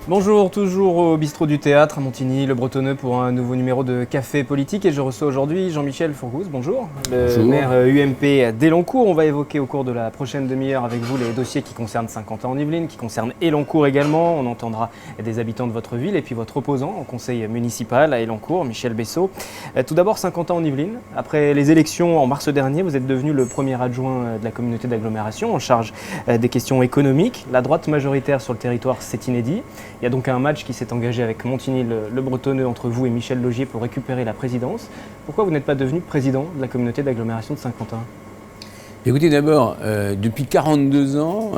Bonjour, toujours au bistrot du théâtre à Montigny, le Bretonneux pour un nouveau numéro de Café Politique et je reçois aujourd'hui Jean-Michel Fourgouze, bonjour, le maire UMP d'Elancourt. On va évoquer au cours de la prochaine demi-heure avec vous les dossiers qui concernent Saint-Quentin-en-Yvelines, qui concernent Elancourt également. On entendra des habitants de votre ville et puis votre opposant au conseil municipal à Elancourt, Michel Bessot. Tout d'abord Saint-Quentin-en-Yvelines. Après les élections en mars dernier, vous êtes devenu le premier adjoint de la communauté d'agglomération en charge des questions économiques. La droite majoritaire sur le territoire, c'est inédit. Il y a donc un match qui s'est engagé avec Montigny, le Bretonneux, entre vous et Michel Laugier pour récupérer la présidence. Pourquoi vous n'êtes pas devenu président de la communauté d'agglomération de Saint-Quentin ? Écoutez, d'abord, depuis 42 ans,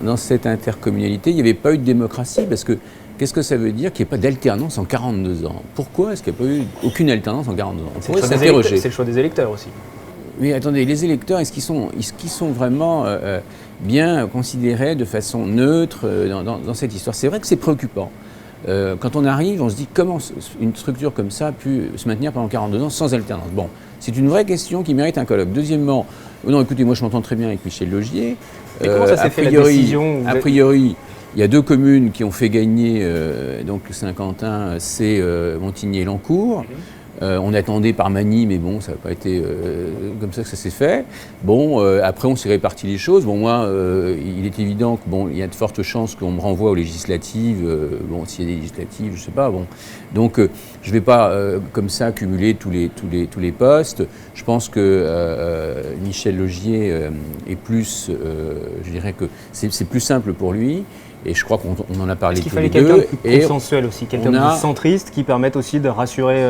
dans cette intercommunalité, il n'y avait pas eu de démocratie parce que qu'est-ce que ça veut dire qu'il n'y ait pas d'alternance en 42 ans ? Pourquoi est-ce qu'il n'y a pas eu aucune alternance en 42 ans ? On pourrait s'interroger. C'est le choix des électeurs aussi. Oui, attendez, les électeurs, est-ce qu'ils sont vraiment bien considérés de façon neutre dans cette histoire ? C'est vrai que c'est préoccupant. Quand on arrive, on se dit comment une structure comme ça a pu se maintenir pendant 42 ans sans alternance. Bon, c'est une vraie question qui mérite un colloque. Deuxièmement, non, écoutez, moi je m'entends très bien avec Michel Laugier. Et comment ça s'est fait la décision ? A priori, il y a deux communes qui ont fait gagner donc Saint-Quentin, c'est Montigny et Elancourt. On attendait par manie, mais bon, ça n'a pas été comme ça que ça s'est fait. Bon, après, on s'est réparti les choses. Bon, moi, il est évident qu'il y a de fortes chances qu'on me renvoie aux législatives. Bon, s'il y a des législatives, je ne sais pas. Bon. Donc, je ne vais pas, comme ça, cumuler tous les postes. Je pense que Michel Laugier est plus, je dirais que c'est plus simple pour lui. Et je crois qu'on en a parlé tous les deux. Il fallait quelqu'un de consensuel aussi, quelqu'un de centriste qui permette aussi de rassurer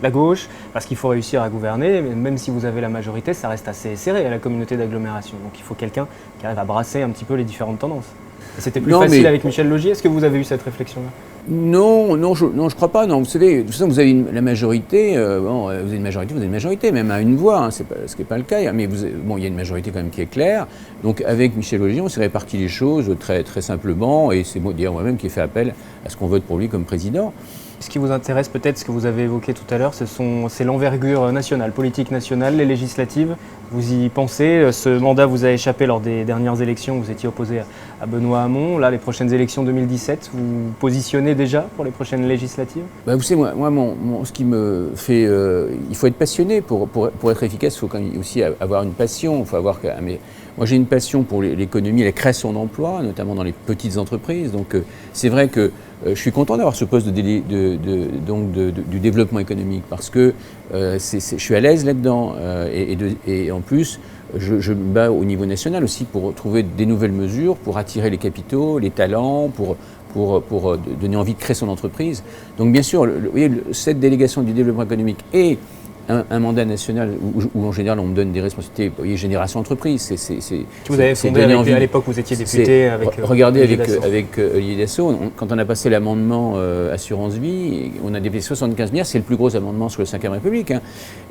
la gauche, parce qu'il faut réussir à gouverner, même si vous avez la majorité, ça reste assez serré à la communauté d'agglomération. Donc il faut quelqu'un qui arrive à brasser un petit peu les différentes tendances. Et c'était plus facile avec Michel Laugier. Est-ce que vous avez eu cette réflexion-là ? Non, je crois pas. Non, vous savez, de toute façon, vous avez la majorité. Vous avez une majorité, même à une voix. Hein, ce qui n'est pas le cas. Mais il y a une majorité quand même qui est claire. Donc, avec Michel Laugier, on s'est réparti les choses très, très simplement. Et c'est d'ailleurs moi-même qui ai fait appel à ce qu'on vote pour lui comme président. Ce qui vous intéresse peut-être, ce que vous avez évoqué tout à l'heure, c'est l'envergure nationale, politique nationale, les législatives. Vous y pensez ? Ce mandat vous a échappé lors des dernières élections. Vous étiez opposé à Benoît Hamon. Là, les prochaines élections 2017, vous vous positionnez déjà pour les prochaines législatives ? Vous savez, moi ce qui me fait... il faut être passionné pour être efficace. Il faut quand même aussi avoir une passion. Il faut avoir... Moi, j'ai une passion pour l'économie et la création d'emplois, notamment dans les petites entreprises. Donc, c'est vrai que je suis content d'avoir ce poste du développement économique parce que je suis à l'aise là-dedans. Et en plus, je me bats au niveau national aussi pour trouver des nouvelles mesures, pour attirer les capitaux, les talents, pour donner envie de créer son entreprise. Donc, bien sûr, vous voyez, cette délégation du développement économique et un mandat national où en général on me donne des responsabilités, vous voyez, Génération Entreprise. Vous avez fondé à l'époque où vous étiez député avec. Regardez avec Olivier Dassault, quand on a passé l'amendement Assurance Vie, on a dépassé 75 milliards, c'est le plus gros amendement sur la 5e République. Hein,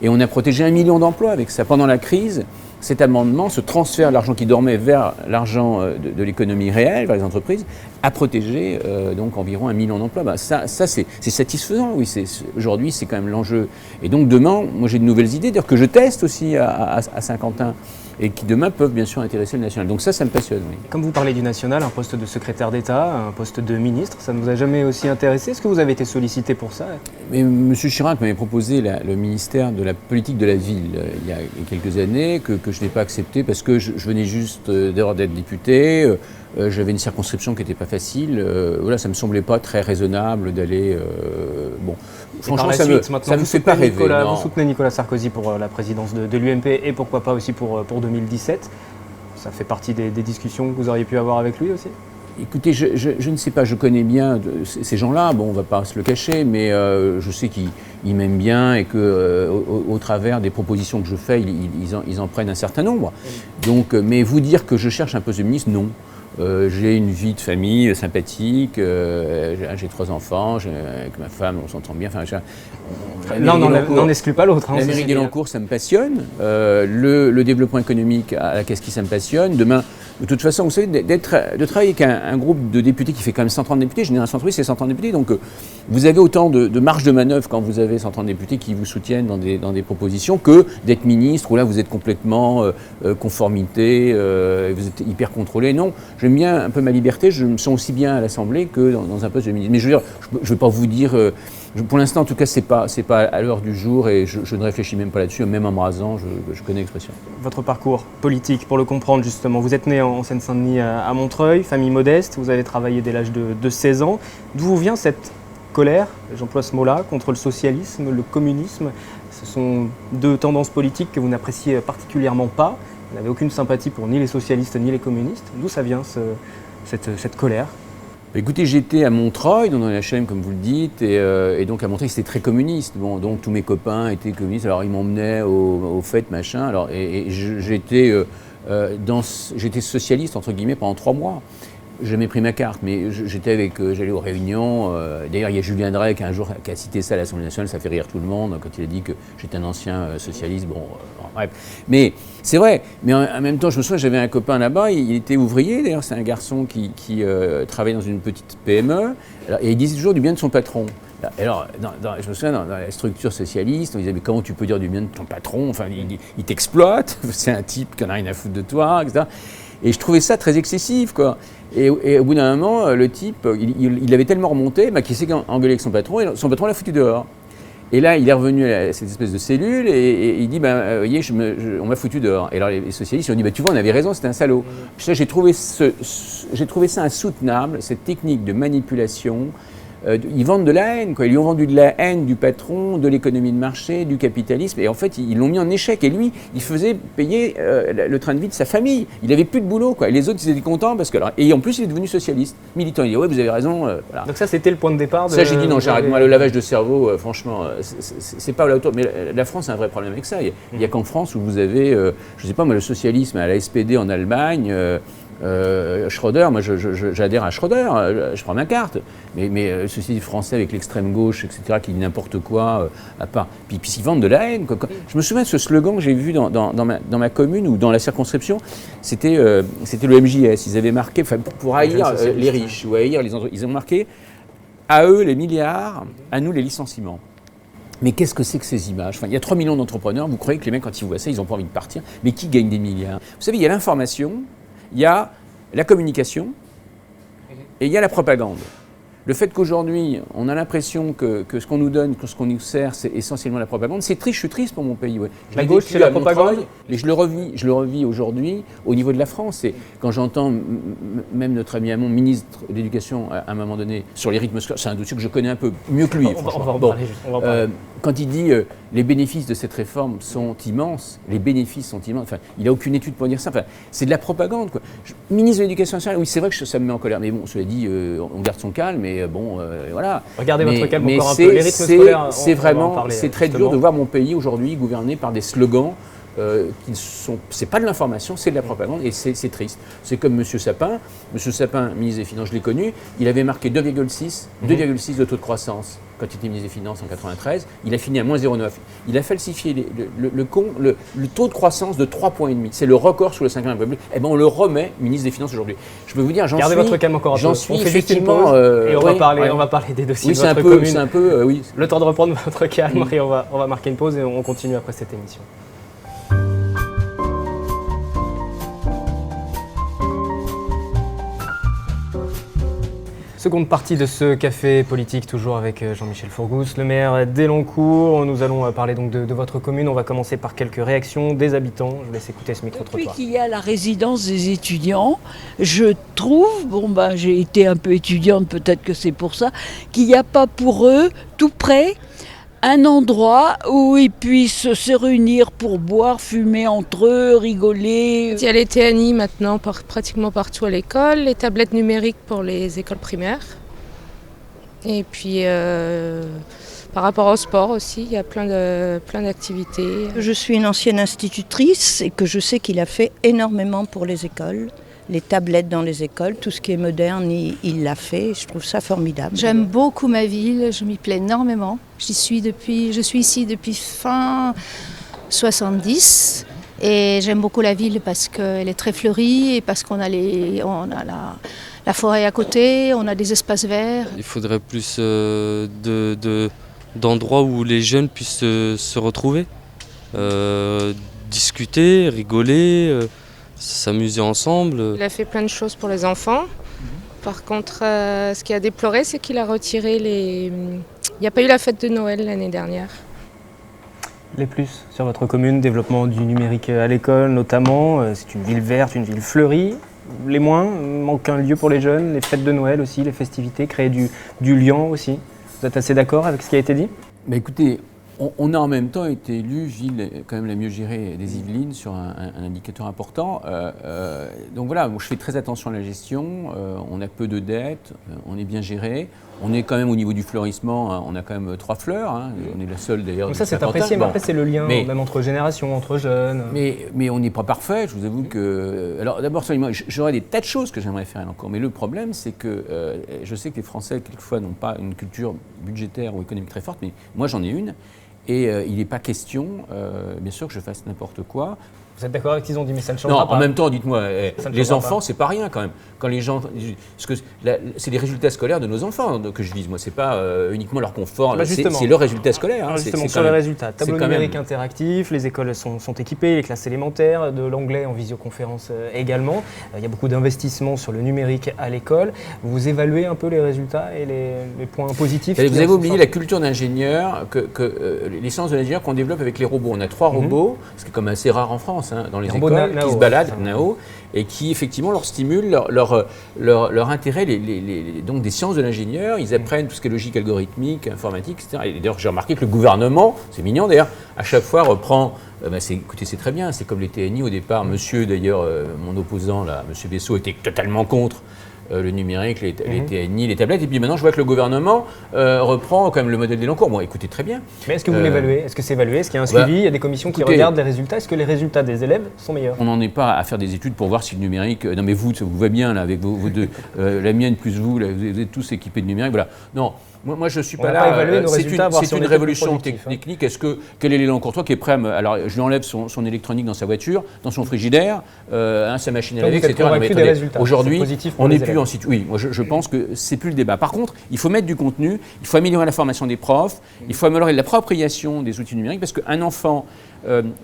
et on a protégé 1 million d'emplois avec ça. Pendant la crise, cet amendement, ce transfert d'argent qui dormait vers l'argent de l'économie réelle, vers les entreprises, a protégé donc environ 1 million d'emplois. Ça c'est satisfaisant, oui. Aujourd'hui, c'est quand même l'enjeu. Et donc demain, moi j'ai de nouvelles idées, d'ailleurs que je teste aussi à Saint-Quentin et qui demain peuvent bien sûr intéresser le national. Donc ça me passionne. Oui. Comme vous parlez du national, un poste de secrétaire d'État, un poste de ministre, ça ne vous a jamais aussi intéressé ? Est-ce que vous avez été sollicité pour ça ? Mais M. Chirac m'avait proposé le ministère de la politique de la ville il y a quelques années, que je n'ai pas accepté parce que je venais juste d'être député. J'avais une circonscription qui n'était pas facile. Voilà, ça ne me semblait pas très raisonnable d'aller... Franchement, ça ne me fait pas rêver. Vous soutenez Nicolas Sarkozy pour la présidence de l'UMP et pourquoi pas aussi pour 2017. Ça fait partie des discussions que vous auriez pu avoir avec lui aussi ? Écoutez, je ne sais pas, je connais bien ces gens-là, bon, on ne va pas se le cacher, mais je sais qu'ils m'aiment bien et qu'au travers des propositions que je fais, ils en prennent un certain nombre. Donc, mais vous dire que je cherche un poste de ministre, non. J'ai une vie de famille sympathique, j'ai 3 enfants, avec ma femme, on s'entend bien. L'un n'en exclut pas l'autre. La mairie d'Elancourt, ça me passionne. Le développement économique à la Casquie, ça me passionne. Demain, de toute façon, vous savez, de travailler avec un groupe de députés qui fait quand même 130 députés, Génération Entreprise, c'est 130 députés, donc vous avez autant de marge de manœuvre quand vous avez 130 députés qui vous soutiennent dans des propositions que d'être ministre, où là vous êtes complètement conformité, vous êtes hyper contrôlé. Non, j'aime bien un peu ma liberté, je me sens aussi bien à l'Assemblée que dans un poste de ministre. Mais je veux dire, je ne vais pas vous dire, pour l'instant en tout cas, c'est pas à l'heure du jour et je ne réfléchis même pas là-dessus, même en me rasant, je connais l'expression. Votre parcours politique, pour le comprendre justement, vous êtes né en Seine-Saint-Denis à Montreuil, famille modeste, vous avez travaillé dès l'âge de 16 ans. D'où vous vient cette colère, j'emploie ce mot-là, contre le socialisme, le communisme? Ce sont deux tendances politiques que vous n'appréciez particulièrement pas. Vous n'avez aucune sympathie pour ni les socialistes ni les communistes. D'où ça vient cette colère? Écoutez, j'étais à Montreuil, dans les HLM comme vous le dites, et donc à Montreuil c'était très communiste. Bon, donc tous mes copains étaient communistes, alors ils m'emmenaient aux fêtes, machin. Alors, j'étais socialiste entre guillemets pendant 3 mois. J'ai jamais pris ma carte, mais j'allais aux réunions. D'ailleurs, il y a Julien Drey qui un jour qui a cité ça à l'Assemblée nationale, ça fait rire tout le monde quand il a dit que j'étais un ancien socialiste. Bon, bref. Mais c'est vrai. Mais en même temps, je me souviens, j'avais un copain là-bas, il était ouvrier. D'ailleurs, c'est un garçon qui travaillait dans une petite PME. Et il disait toujours du bien de son patron. Alors, je me souviens, dans la structure socialiste, on disait, mais comment tu peux dire du bien de ton patron? Enfin, il t'exploite, c'est un type qui n'a rien à foutre de toi, etc. Et je trouvais ça très excessif, quoi. Et au bout d'un moment, le type, il avait tellement remonté qu'il s'est engueulé avec son patron, et son patron l'a foutu dehors. Et là, il est revenu à cette espèce de cellule, et il dit, vous voyez, on m'a foutu dehors. Et alors les socialistes, ils ont dit, tu vois, on avait raison, c'était un salaud. Puis j'ai trouvé ça insoutenable, cette technique de manipulation. Ils vendent de la haine, quoi. Ils lui ont vendu de la haine du patron, de l'économie de marché, du capitalisme, et en fait ils l'ont mis en échec. Et lui, il faisait payer le train de vie de sa famille. Il n'avait plus de boulot, quoi. Et les autres, ils étaient contents parce que, et en plus, il est devenu socialiste, militant. Il dit ouais, vous avez raison. Voilà. Donc ça, c'était le point de départ. Ça, j'ai dit non, j'arrête. Moi, le lavage de cerveau, franchement, c'est pas l'auto. Mais la France a un vrai problème avec ça. Il y a qu'en France où vous avez, je sais pas moi, le socialisme à la SPD en Allemagne. Schröder, moi j'adhère à Schröder, je prends ma carte, mais ceci français avec l'extrême gauche, etc., qui dit n'importe quoi, à part. Puis ils vendent de la haine. Je me souviens de ce slogan que j'ai vu dans ma commune ou dans la circonscription, c'était le MJS. Ils avaient marqué, pour haïr les riches ou haïr les entreprises, ils ont marqué à eux les milliards, à nous les licenciements. Mais qu'est-ce que c'est que ces images? Enfin, il y a 3 millions d'entrepreneurs, vous croyez que les mecs, quand ils voient ça, ils n'ont pas envie de partir? Mais qui gagne des milliards? Vous savez, il y a l'information, il y a la communication et il y a la propagande. Le fait qu'aujourd'hui, on a l'impression que ce qu'on nous donne, que ce qu'on nous sert, c'est essentiellement la propagande, c'est triste, je suis triste pour mon pays. Ouais. La gauche, c'est la propagande. Mais je le revis aujourd'hui au niveau de la France. Et quand j'entends même notre ami Hamon, ministre de l'Éducation, à un moment donné, sur les rythmes scolaires, c'est un dossier que je connais un peu mieux que lui. On va en parler. Quand il dit les bénéfices de cette réforme sont immenses, enfin, il n'a aucune étude pour dire ça. Enfin, c'est de la propagande, quoi. Ministre de l'Éducation nationale, oui, c'est vrai que ça me met en colère. Mais bon, cela dit, on garde son calme, mais bon, voilà. Regardez votre calme encore un peu. Les rythmes scolaires, c'est très dur de voir mon pays aujourd'hui gouverné par des slogans c'est pas de l'information, c'est de la propagande et c'est triste. C'est comme M. Sapin. M. Sapin, ministre des Finances, je l'ai connu, il avait marqué 2,6 de taux de croissance quand il était ministre des Finances en 93. Il a fini à moins 0,9. Il a falsifié le taux de croissance de 3,5 points. C'est le record sous la Ve République. Eh ben on le remet ministre des Finances aujourd'hui. Je peux vous dire, Gardez votre calme encore un peu. On fait juste une pause et on va parler des dossiers de votre commune. C'est un peu, oui. Le temps de reprendre votre calme et on va marquer une pause et on continue après cette émission. Seconde partie de ce café politique, toujours avec Jean-Michel Fourgousse, le maire d'Elancourt. Nous allons parler donc de votre commune. On va commencer par quelques réactions des habitants. Je vous laisse écouter ce micro-trottoir. Depuis qu'il y a la résidence des étudiants, je trouve, j'ai été un peu étudiante, peut-être que c'est pour ça, qu'il n'y a pas pour eux, tout près, un endroit où ils puissent se réunir pour boire, fumer entre eux, rigoler. Il y a les TNI maintenant pratiquement partout à l'école, les tablettes numériques pour les écoles primaires. Et puis par rapport au sport aussi, il y a plein d'activités. Je suis une ancienne institutrice et que je sais qu'il a fait énormément pour les écoles. Les tablettes dans les écoles, tout ce qui est moderne, il l'a fait. Je trouve ça formidable. J'aime beaucoup ma ville, je m'y plais énormément. Je suis ici depuis fin 70 et j'aime beaucoup la ville parce qu'elle est très fleurie et parce qu'on a la forêt à côté, on a des espaces verts. Il faudrait plus d'endroits où les jeunes puissent se retrouver, discuter, rigoler. s'amuser ensemble. Il a fait plein de choses pour les enfants. Par contre, ce qui a déploré, c'est qu'il a retiré les... Il n'y a pas eu la fête de Noël l'année dernière. Les plus sur votre commune, développement du numérique à l'école notamment, c'est une ville verte, une ville fleurie. Les moins, manque un lieu pour les jeunes, les fêtes de Noël aussi, les festivités, créer du lien aussi. Vous êtes assez d'accord avec ce qui a été dit ? Bah écoutez, on a en même temps été élu ville quand même la mieux gérée des Yvelines sur un indicateur important. Donc voilà, moi je fais très attention à la gestion, on a peu de dettes, on est bien géré. On est quand même au niveau du fleurissement, on a quand même 3 fleurs, hein. On est la seule d'ailleurs. Donc ça c'est apprécié, mais après c'est le lien même entre générations, entre jeunes. Mais on n'est pas parfait, je vous avoue que... Alors d'abord, j'aurais des tas de choses que j'aimerais faire encore, mais le problème c'est que je sais que les Français quelquefois n'ont pas une culture budgétaire ou économique très forte, mais moi j'en ai une, et il n'est pas question, bien sûr, que je fasse n'importe quoi. Vous êtes d'accord avec ce qu'ils ont dit, mais ça ne changera pas. Non, en même temps, dites-moi, les enfants, c'est pas rien quand même. Quand les gens, c'est les résultats scolaires de nos enfants que je vise. Moi, c'est pas uniquement leur confort. C'est leur résultat scolaire. Hein. Justement, sur les résultats, tableau numérique interactif, les écoles sont équipées, les classes élémentaires, de l'anglais en visioconférence également. Il y a beaucoup d'investissements sur le numérique à l'école. Vous évaluez un peu les résultats et les points positifs. Vous avez oublié la culture d'ingénieur, les sciences de l'ingénieur qu'on développe avec les robots. On a 3 robots, ce qui est comme assez rare en France. Dans les écoles, qui se baladent, NAO, et qui effectivement leur stimulent leur intérêt, donc des sciences de l'ingénieur. Ils apprennent tout ce qui est logique algorithmique, informatique, etc. Et d'ailleurs, j'ai remarqué que le gouvernement, c'est mignon d'ailleurs, à chaque fois reprend, écoutez, c'est très bien, c'est comme les TNI au départ. Monsieur, d'ailleurs, mon opposant, là, monsieur Bessot, était totalement contre le numérique, les TNI, les tablettes, et puis maintenant je vois que le gouvernement reprend quand même le modèle Delancourt. Bon, écoutez, très bien. Mais est-ce que vous l'évaluez ? Est-ce que c'est évalué ? Est-ce qu'il y a un suivi ? Il y a des commissions qui regardent les résultats. Est-ce que les résultats des élèves sont meilleurs ? On n'en est pas à faire des études pour voir si le numérique... Non mais vous va bien là, avec vos deux, la mienne plus vous, là, vous êtes tous équipés de numérique, voilà. Non. Moi, je ne suis pas là. C'est une révolution technique. Quel est l'élan courtois qui est prêt à alors, je lui enlève son électronique dans sa voiture, dans son frigidaire, sa machine à laver, etc. Aujourd'hui, on n'est plus en situation. Oui, moi, je pense que c'est plus le débat. Par contre, il faut mettre du contenu, il faut améliorer la formation des profs, il faut améliorer l'appropriation des outils numériques, parce qu'un enfant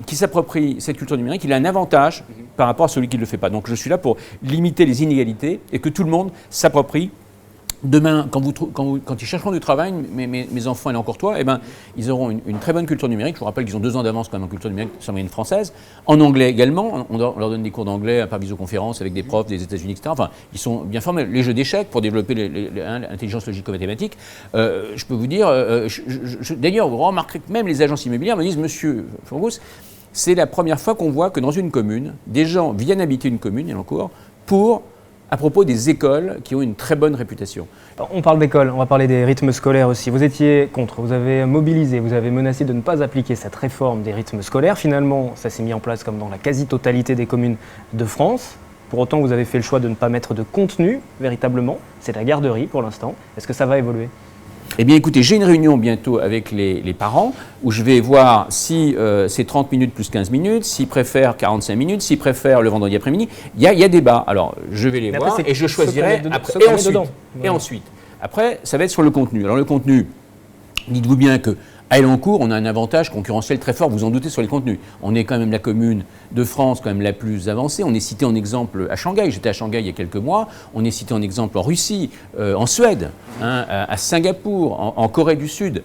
qui s'approprie cette culture numérique, il a un avantage par rapport à celui qui ne le fait pas. Donc, je suis là pour limiter les inégalités et que tout le monde s'approprie. Demain, quand ils chercheront du travail, mes enfants et en Courtois, ils auront une très bonne culture numérique. Je vous rappelle qu'ils ont 2 ans d'avance quand même en culture numérique sur la moyenne française. En anglais également, on leur donne des cours d'anglais par visioconférence avec des profs des États-Unis, etc. Enfin, ils sont bien formés. Les jeux d'échecs pour développer l'intelligence logico-mathématique. Je peux vous dire, d'ailleurs, vous remarquerez que même les agences immobilières me disent, Monsieur Fourgous, c'est la première fois qu'on voit que dans une commune, des gens viennent habiter une commune, Delancourt, à propos des écoles qui ont une très bonne réputation. On parle d'école, on va parler des rythmes scolaires aussi. Vous étiez contre, vous avez mobilisé, vous avez menacé de ne pas appliquer cette réforme des rythmes scolaires. Finalement, ça s'est mis en place comme dans la quasi-totalité des communes de France. Pour autant, vous avez fait le choix de ne pas mettre de contenu, véritablement. C'est la garderie pour l'instant. Est-ce que ça va évoluer ? Eh bien écoutez, j'ai une réunion bientôt avec les parents où je vais voir si c'est 30 minutes plus 15 minutes, s'ils préfèrent 45 minutes, s'ils préfèrent le vendredi après-midi. Il y a débat. Alors je vais les voir et je choisirai après. Et ensuite, après, ça va être sur le contenu. Alors le contenu, dites-vous bien que à Elancourt, on a un avantage concurrentiel très fort, vous en doutez, sur les contenus. On est quand même la commune de France quand même la plus avancée. On est cité en exemple à Shanghai. J'étais à Shanghai il y a quelques mois. On est cité en exemple en Russie, en Suède, à Singapour, en Corée du Sud,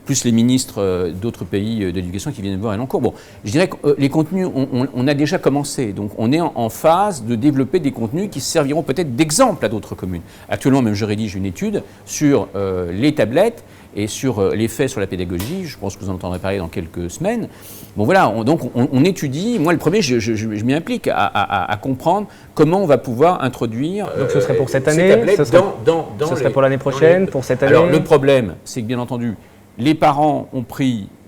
plus les ministres d'autres pays d'éducation qui viennent voir Elancourt. Bon, je dirais que les contenus, on a déjà commencé. Donc on est en phase de développer des contenus qui serviront peut-être d'exemple à d'autres communes. Actuellement, même je rédige une étude sur les tablettes et sur l'effet sur la pédagogie. Je pense que vous en entendrez parler dans quelques semaines. Bon voilà, on étudie. Moi, le premier, je m'y implique à comprendre comment on va pouvoir introduire. Donc ce serait pour cette année, ce serait pour l'année prochaine, pour cette année. Alors le problème, c'est que bien entendu, les parents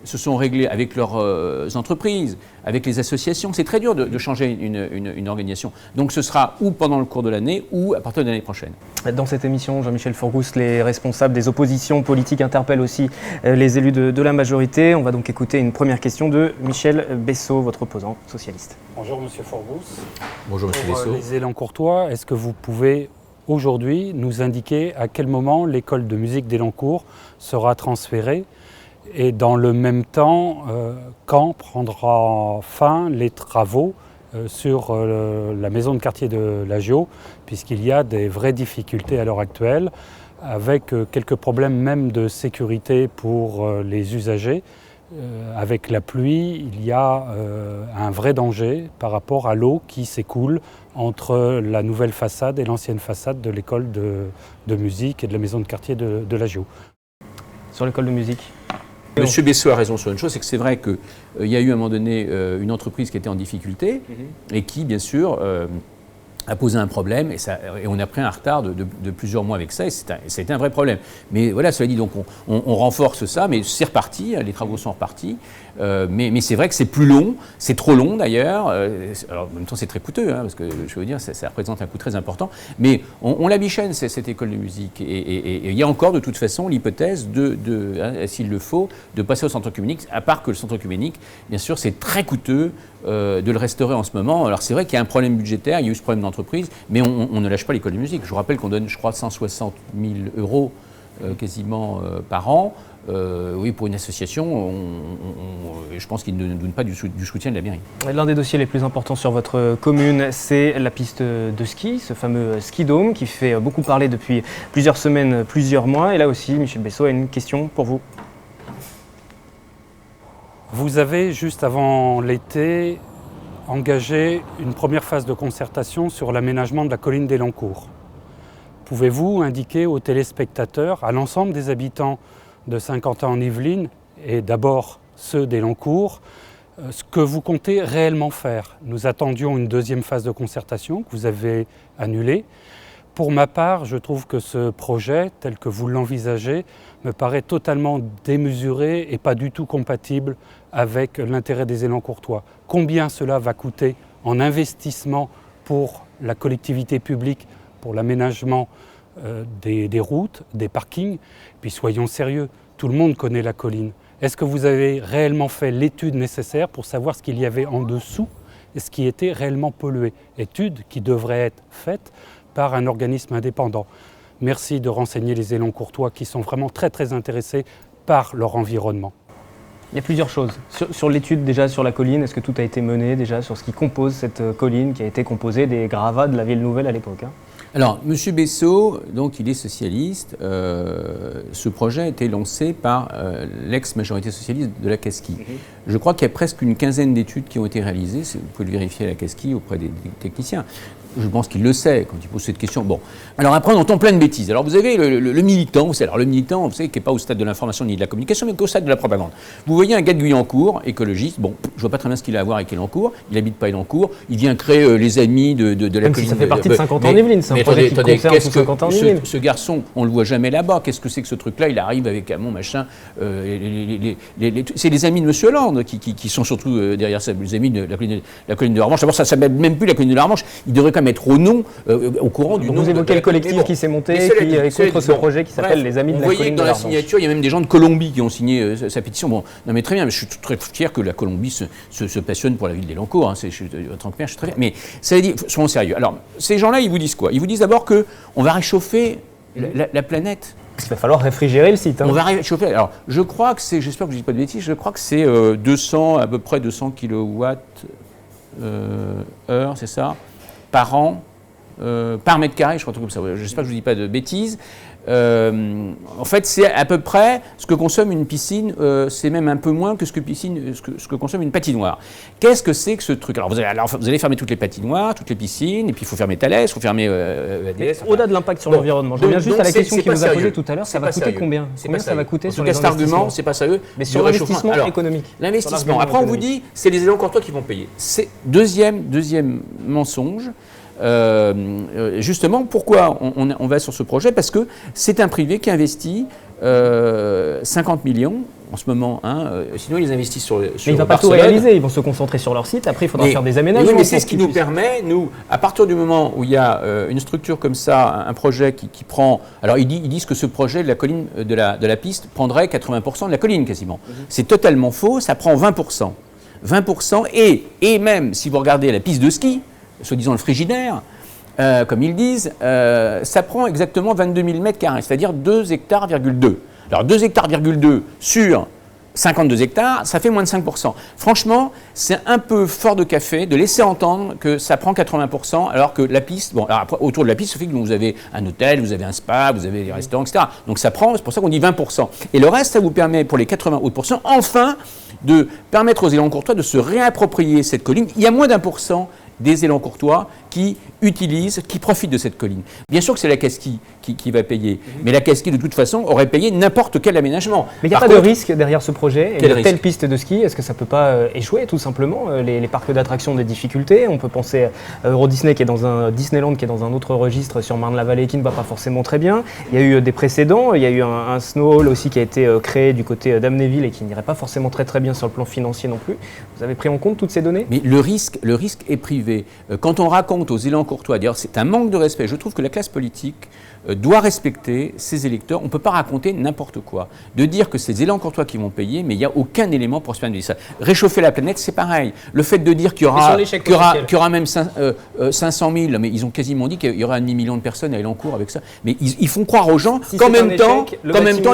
se sont réglés avec leurs entreprises, avec les associations. C'est très dur de changer une organisation. Donc ce sera ou pendant le cours de l'année ou à partir de l'année prochaine. Dans cette émission, Jean-Michel Fourgous, les responsables des oppositions politiques interpellent aussi les élus de la majorité. On va donc écouter une première question de Michel Bessot, votre opposant socialiste. Bonjour Monsieur Fourgous. Bonjour Monsieur Bessot. Les Elancourtois, est-ce que vous pouvez aujourd'hui nous indiquer à quel moment l'école de musique d'Elancourt sera transférée et dans le même temps, quand prendra fin les travaux sur la maison de quartier de l'Agio, puisqu'il y a des vraies difficultés à l'heure actuelle, avec quelques problèmes même de sécurité pour les usagers. Avec la pluie, il y a un vrai danger par rapport à l'eau qui s'écoule entre la nouvelle façade et l'ancienne façade de l'école de musique et de la maison de quartier de l'Agio. Sur l'école de musique. Monsieur Bessot a raison sur une chose, c'est que c'est vrai qu'il y a eu à un moment donné une entreprise qui était en difficulté et qui, bien sûr, a posé un problème et on a pris un retard de plusieurs mois avec ça et c'était un vrai problème. Mais voilà, cela dit, donc on renforce ça, mais c'est reparti, les travaux sont repartis. Mais c'est vrai que c'est plus long, c'est trop long d'ailleurs. Alors en même temps c'est très coûteux, parce que je veux dire ça représente un coût très important. Mais on la bichonne cette école de musique et il y a encore de toute façon l'hypothèse s'il le faut, de passer au centre œcuménique. À part que le centre œcuménique, bien sûr, c'est très coûteux de le restaurer en ce moment. Alors c'est vrai qu'il y a un problème budgétaire, il y a eu ce problème d'entreprise, mais on ne lâche pas l'école de musique. Je vous rappelle qu'on donne, je crois, 160 000 € quasiment par an. Oui, pour une association, je pense qu'il ne donne pas du soutien de la mairie. L'un des dossiers les plus importants sur votre commune, c'est la piste de ski, ce fameux ski-dôme qui fait beaucoup parler depuis plusieurs semaines, plusieurs mois. Et là aussi, Michel Bessot a une question pour vous. Vous avez, juste avant l'été, engagé une première phase de concertation sur l'aménagement de la colline d'Elancourt. Pouvez-vous indiquer aux téléspectateurs, à l'ensemble des habitants de Saint-Quentin-en-Yvelines, et d'abord ceux d'Elancourt, ce que vous comptez réellement faire? Nous attendions une deuxième phase de concertation que vous avez annulée. Pour ma part, je trouve que ce projet, tel que vous l'envisagez, me paraît totalement démesuré et pas du tout compatible avec l'intérêt des Élancourtois. Combien cela va coûter en investissement pour la collectivité publique, pour l'aménagement des routes, des parkings? Puis soyons sérieux, tout le monde connaît la colline. Est-ce que vous avez réellement fait l'étude nécessaire pour savoir ce qu'il y avait en dessous et ce qui était réellement pollué? Étude qui devrait être faite par un organisme indépendant. Merci de renseigner les Élancourtois qui sont vraiment très très intéressés par leur environnement. Il y a plusieurs choses. Sur l'étude déjà sur la colline, est-ce que tout a été mené déjà sur ce qui compose cette colline qui a été composée des gravats de la ville nouvelle à l'époque? Alors, M. Bessot, donc il est socialiste. Ce projet a été lancé par l'ex-majorité socialiste de la Casquie. Je crois qu'il y a presque une quinzaine d'études qui ont été réalisées. Vous pouvez le vérifier à la Casquie auprès des techniciens. Je pense qu'il le sait quand il pose cette question. Bon, alors après on entend plein de bêtises. Alors vous avez le militant, vous savez, qui n'est pas au stade de l'information ni de la communication, mais au stade de la propagande. Vous voyez un gars de Guyancourt, écologiste, bon, je vois pas très bien ce qu'il a à voir avec Elancourt, il habite pas Elancourt, il vient créer les amis de la Même colline. Si ça fait partie de Saint-Quentin-en-Yvelines, c'est un projet qui concerne tout Saint-Quentin-en-Yvelines. Ce garçon, on le voit jamais là-bas, qu'est-ce que c'est que ce truc-là? Il arrive avec un bon machin, c'est les amis de M. Hollande qui sont surtout derrière ça, les amis de la colline de la Revanche. D'abord, ça s'appelle même plus la colline de la Revanche, il devrait quand même être au nom, au courant du nom. Vous évoquez le collectif qui s'est monté, qui est contre ce projet qui s'appelle les Amis de la colline de la Revanche. Vous voyez que dans la signature, il y a même des gens de Colombie qui ont signé sa pétition. Bon, non mais très bien, mais je suis très fier que la Colombie se passionne pour la ville d'Elancourt. En tant que maire, je suis très fier. Mais ça veut dire, soyons sérieux. Alors, ces gens-là, ils vous disent quoi? Ils vous disent d'abord qu'on va réchauffer la planète. Il va falloir réfrigérer le site. On va réchauffer. Alors, je crois que c'est, j'espère que je ne dis pas de bêtises, je crois que c'est à peu près 200 kWh, c'est ça, par an. Par mètre carré, je crois, un truc comme ça. J'espère que je ne dis pas de bêtises. En fait, c'est à peu près ce que consomme une piscine, c'est même un peu moins que ce que consomme une patinoire. Qu'est-ce que c'est que ce truc? Alors vous allez fermer toutes les patinoires, toutes les piscines, et puis il faut fermer Thales, il faut fermer EDF. Au-delà de l'impact sur l'environnement, je reviens juste à la question qu'il vous a posée tout à l'heure, ça va coûter combien? Combien ça va coûter sur les investissements? Cet argument, c'est pas sérieux. Mais sur l'investissement économique. L'investissement, après on vous dit, c'est les Élancourtois qui vont payer. C'est deuxième mensonge. Justement, pourquoi on va sur ce projet? Parce que c'est un privé qui investit 50 millions en ce moment. Sinon, ils investissent sur mais il ne va pas tout réaliser, ils vont se concentrer sur leur site, après il faudra faire des aménagements. Oui, mais c'est ce qui nous permet, nous, à partir du moment où il y a une structure comme ça, un projet qui prend... Alors ils disent que ce projet de la colline, de la piste prendrait 80% de la colline quasiment. C'est totalement faux, ça prend 20%. 20% et même, si vous regardez la piste de ski, soi-disant le frigidaire, comme ils disent, ça prend exactement 22 000 m², c'est-à-dire 2,2 hectares. Alors 2,2 hectares sur 52 hectares, ça fait moins de 5%. Franchement, c'est un peu fort de café de laisser entendre que ça prend 80%, alors que la piste, bon, alors après, autour de la piste, ça fait que vous avez un hôtel, vous avez un spa, vous avez des restaurants, etc. Donc ça prend, c'est pour ça qu'on dit 20%. Et le reste, ça vous permet, pour les 80 autres pourcents, enfin, de permettre aux Élancourtois de se réapproprier cette colline. Il y a moins d'1% des Élancourtois qui utilisent, qui profitent de cette colline. Bien sûr que c'est la Casquie qui va payer, mais la Casquie, de toute façon, aurait payé n'importe quel aménagement. Mais il n'y a pas de risque derrière ce projet. Il y a une telle piste de ski, est-ce que ça ne peut pas échouer, tout simplement? Les parcs d'attractions ont des difficultés. On peut penser à Euro Disney, qui est dans un Disneyland, qui est dans un autre registre sur Marne-la-Vallée, qui ne va pas forcément très bien. Il y a eu des précédents. Il y a eu un Snow Hall aussi qui a été créé du côté d'Amnéville et qui n'irait pas forcément très bien sur le plan financier non plus. Vous avez pris en compte toutes ces données? Mais le risque est privé. Quand on raconte aux Élancourtois, d'ailleurs c'est un manque de respect, je trouve que la classe politique doit respecter ses électeurs. On ne peut pas raconter n'importe quoi. De dire que c'est les Élancourtois qui vont payer, mais il n'y a aucun élément pour se permettre de dire ça. Réchauffer la planète, c'est pareil. Le fait de dire qu'il y aura même 500 000, mais ils ont quasiment dit qu'il y aura un demi-million de personnes à Élancourt avec ça. Mais ils font croire aux gens qu'en même temps,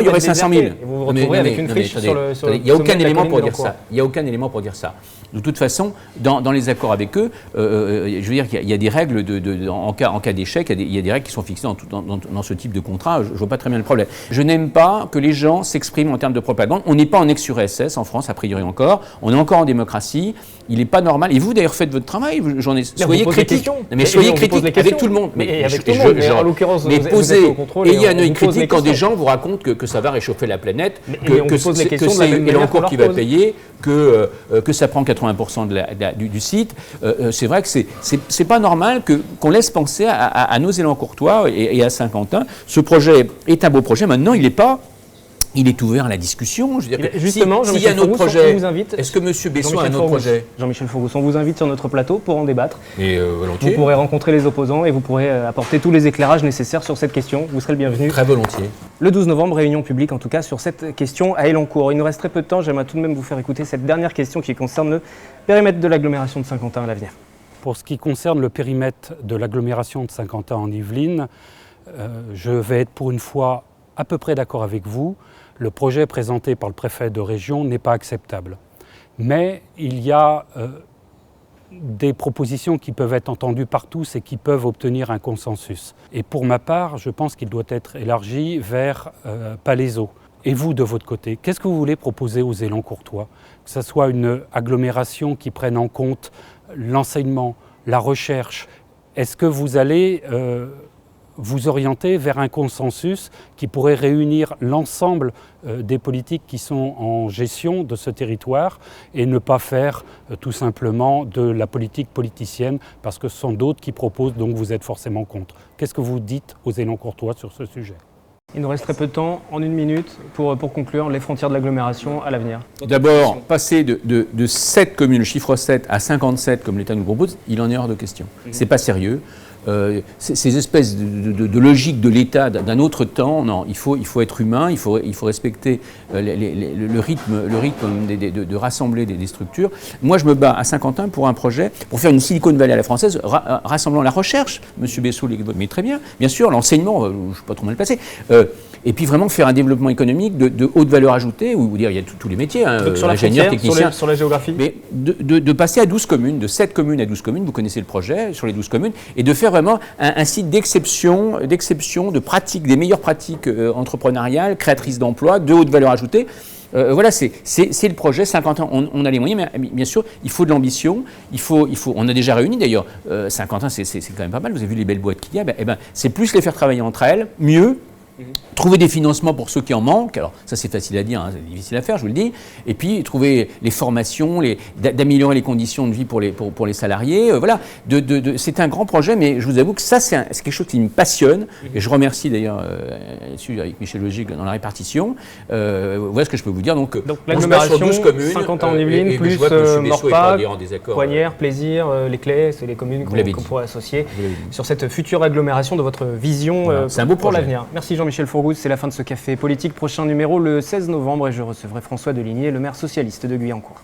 il y aurait 500 000. Vous vous retrouvez avec une friche sur le il n'y a aucun élément pour dire ça. Il n'y a aucun élément pour dire ça. De toute façon, dans les accords avec eux, je veux dire qu'il y a des règles en cas d'échec, il y a des règles qui sont fixées dans ce type de contrat. Je ne vois pas très bien le problème. Je n'aime pas que les gens s'expriment en termes de propagande. On n'est pas en ex-URSS en France, a priori encore. On est encore en démocratie. Il n'est pas normal. Et vous, d'ailleurs, faites votre travail. Soyez critiques. Mais soyez critiques avec tout le monde. Mais avec tout le monde. Mais en l'occurrence, vous êtes au contrôle. Ayez un œil critique quand des gens vous racontent que ça va réchauffer la planète, que c'est Élancourt qui va payer, que ça prend 80% du site. C'est vrai que c'est pas normal qu'on laisse penser à nos Élancourtois et à Saint-Quentin. Ce projet est un beau projet. Maintenant, il est ouvert à la discussion. Je veux dire, justement, s'il y a un autre projet, on vous invite. Est-ce que M. Besson a un autre projet? Jean-Michel Fourgous, on vous invite sur notre plateau pour en débattre. Et volontiers. Vous pourrez rencontrer les opposants et vous pourrez apporter tous les éclairages nécessaires sur cette question. Vous serez le bienvenu. Très volontiers. Le 12 novembre, réunion publique en tout cas sur cette question à Élancourt. Il nous reste très peu de temps. J'aimerais tout de même vous faire écouter cette dernière question qui concerne le périmètre de l'agglomération de Saint-Quentin à l'avenir. Pour ce qui concerne le périmètre de l'agglomération de Saint-Quentin en Yvelines, je vais être pour une fois à peu près d'accord avec vous. Le projet présenté par le préfet de région n'est pas acceptable. Mais il y a des propositions qui peuvent être entendues par tous et qui peuvent obtenir un consensus. Et pour ma part, je pense qu'il doit être élargi vers Palaiseau. Et vous, de votre côté, qu'est-ce que vous voulez proposer aux Élancourtois? Que ce soit une agglomération qui prenne en compte l'enseignement, la recherche. Est-ce que vous allez vous orienter vers un consensus qui pourrait réunir l'ensemble des politiques qui sont en gestion de ce territoire et ne pas faire tout simplement de la politique politicienne parce que ce sont d'autres qui proposent, donc vous êtes forcément contre. Qu'est-ce que vous dites aux Élancourtois sur ce sujet? Il nous reste très peu de temps, en une minute, pour conclure les frontières de l'agglomération à l'avenir. D'abord, passer de 7 communes, le chiffre 7, à 57 comme l'État nous propose, il en est hors de question. C'est pas sérieux. Ces espèces de logique de l'État d'un autre temps, non, il faut être humain, il faut respecter le rythme de rassembler des structures. Moi, je me bats à Saint-Quentin pour un projet, pour faire une Silicon Valley à la française, rassemblant la recherche, M. Bessot mais très bien sûr, l'enseignement, je ne suis pas trop mal placé, et puis vraiment faire un développement économique de haute valeur ajoutée, où il y a tous les métiers, ingénieurs, techniciens. Sur la géographie. Mais de passer à 12 communes, de 7 communes à 12 communes, vous connaissez le projet, sur les 12 communes, et de faire vraiment un site d'exception, de pratiques, des meilleures pratiques entrepreneuriales, créatrices d'emplois, de haute valeur ajoutée. Voilà, c'est le projet. Saint-Quentin, on a les moyens, mais bien sûr, il faut de l'ambition. On a déjà réuni d'ailleurs. Saint-Quentin, c'est quand même pas mal. Vous avez vu les belles boîtes qu'il y a. C'est plus les faire travailler entre elles, mieux. Trouver des financements pour ceux qui en manquent, alors ça c'est facile à dire, c'est difficile à faire, je vous le dis, et puis trouver les formations, d'améliorer les conditions de vie pour les salariés, voilà, c'est un grand projet, mais je vous avoue que ça c'est quelque chose qui me passionne, et je remercie d'ailleurs avec Michel Logic dans la répartition, voilà ce que je peux vous dire, donc l'agglomération, 12 communes, Saint-Quentin en Yvelines, plus Morpa, Coignières, Plaisir, les Clés, c'est les communes qu'on pourrait associer sur cette future agglomération de votre vision pour l'avenir. Merci Jean-Michel Fourgous, c'est la fin de ce café politique. Prochain numéro le 16 novembre et je recevrai François Deligné, le maire socialiste de Guyancourt.